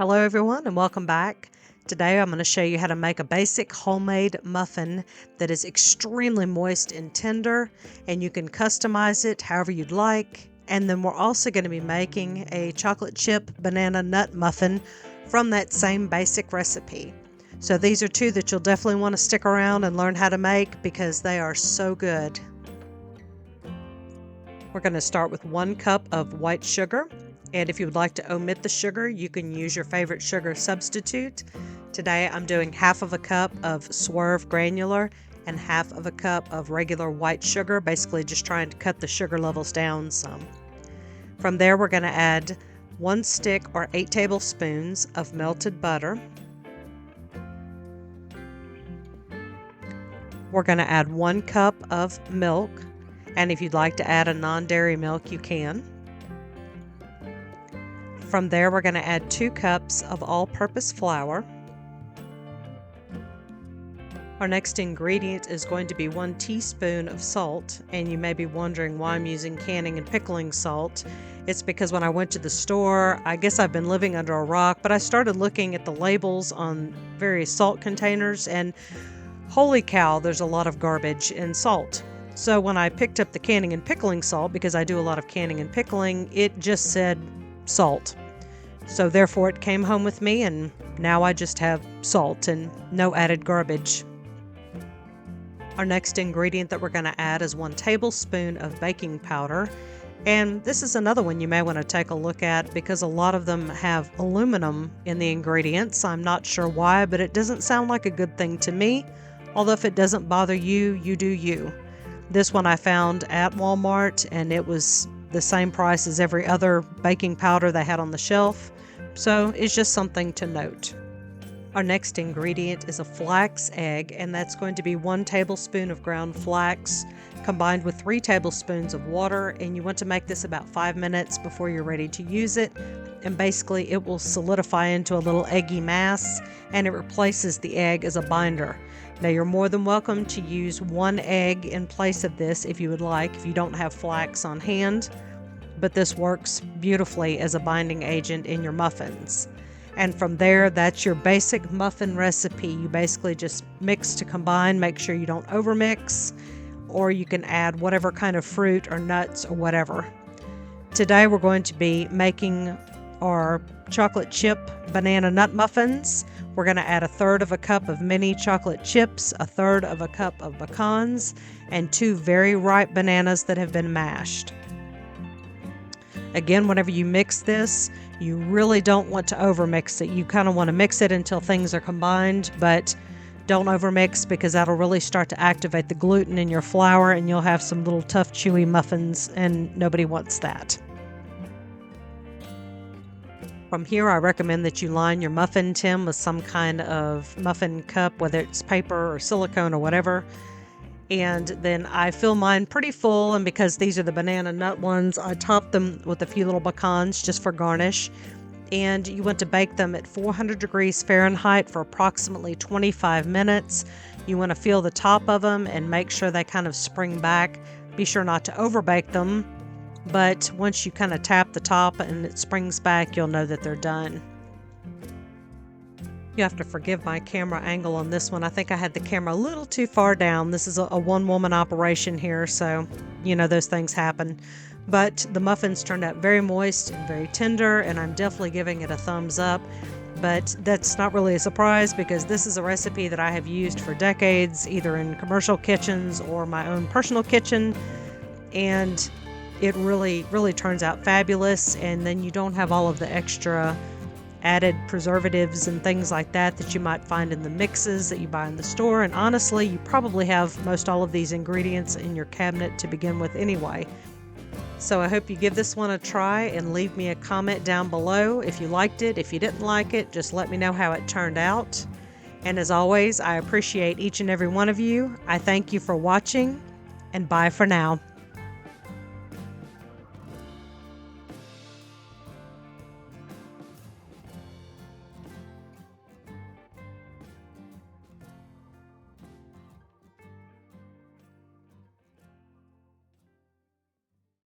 Hello everyone and welcome back. Today I'm going to show you how to make a basic homemade muffin that is extremely moist and tender, and you can customize it however you'd like. And then we're also going to be making a chocolate chip banana nut muffin from that same basic recipe. So these are two that you'll definitely want to stick around and learn how to make because they are so good. We're going to start with 1 cup of white sugar. And if you would like to omit the sugar, you can use your favorite sugar substitute. Today I'm doing 1/2 cup of Swerve granular and 1/2 cup of regular white sugar, basically just trying to cut the sugar levels down some. From there we're going to add 1 stick or 8 tablespoons of melted butter. We're going to add 1 cup of milk, and if you'd like to add a non-dairy milk, you can. From there, we're going to add 2 cups of all-purpose flour. Our next ingredient is going to be 1 teaspoon of salt, and you may be wondering why I'm using canning and pickling salt. It's because when I went to the store, I guess I've been living under a rock, but I started looking at the labels on various salt containers, and holy cow, there's a lot of garbage in salt. So when I picked up the canning and pickling salt, because I do a lot of canning and pickling, it just said salt. So therefore it came home with me, and now I just have salt and no added garbage. Our next ingredient that we're going to add is 1 tablespoon of baking powder. And this is another one you may want to take a look at because a lot of them have aluminum in the ingredients. I'm not sure why, but it doesn't sound like a good thing to me. Although if it doesn't bother you, you do you. This one I found at Walmart, and it was the same price as every other baking powder they had on the shelf, so it's just something to note. Our next ingredient is a flax egg, and that's going to be 1 tablespoon of ground flax combined with 3 tablespoons of water, and you want to make this about 5 minutes before you're ready to use it. And basically it will solidify into a little eggy mass, and it replaces the egg as a binder. Now you're more than welcome to use 1 egg in place of this if you would like, if you don't have flax on hand, but this works beautifully as a binding agent in your muffins. And from there, that's your basic muffin recipe. You basically just mix to combine, make sure you don't overmix, or you can add whatever kind of fruit or nuts or whatever. Today we're going to be making our chocolate chip banana nut muffins. We're going to add 1/3 cup of mini chocolate chips, 1/3 cup of pecans, and 2 very ripe bananas that have been mashed. Again, whenever you mix this, you really don't want to overmix it. You kind of want to mix it until things are combined, but don't overmix because that'll really start to activate the gluten in your flour, and you'll have some little tough, chewy muffins, and nobody wants that. From here, I recommend that you line your muffin tin with some kind of muffin cup, whether it's paper or silicone or whatever. And then I fill mine pretty full, and because these are the banana nut ones, I top them with a few little pecans just for garnish. And you want to bake them at 400 degrees Fahrenheit for approximately 25 minutes. You want to feel the top of them and make sure they kind of spring back. Be sure not to overbake them, but once you kind of tap the top and it springs back, you'll know that they're done. You have to forgive my camera angle on this one. I think I had the camera a little too far down. This is a one-woman operation here, so you know those things happen. But the muffins turned out very moist and very tender, and I'm definitely giving it a thumbs up. But that's not really a surprise because this is a recipe that I have used for decades, either in commercial kitchens or my own personal kitchen, and it really turns out fabulous. And then you don't have all of the extra added preservatives and things like that you might find in the mixes that you buy in the store. And honestly, you probably have most all of these ingredients in your cabinet to begin with anyway. So I hope you give this one a try and leave me a comment down below if you liked it. If you didn't like it, just let me know how it turned out. And as always, I appreciate each and every one of you. I thank you for watching, and bye for now.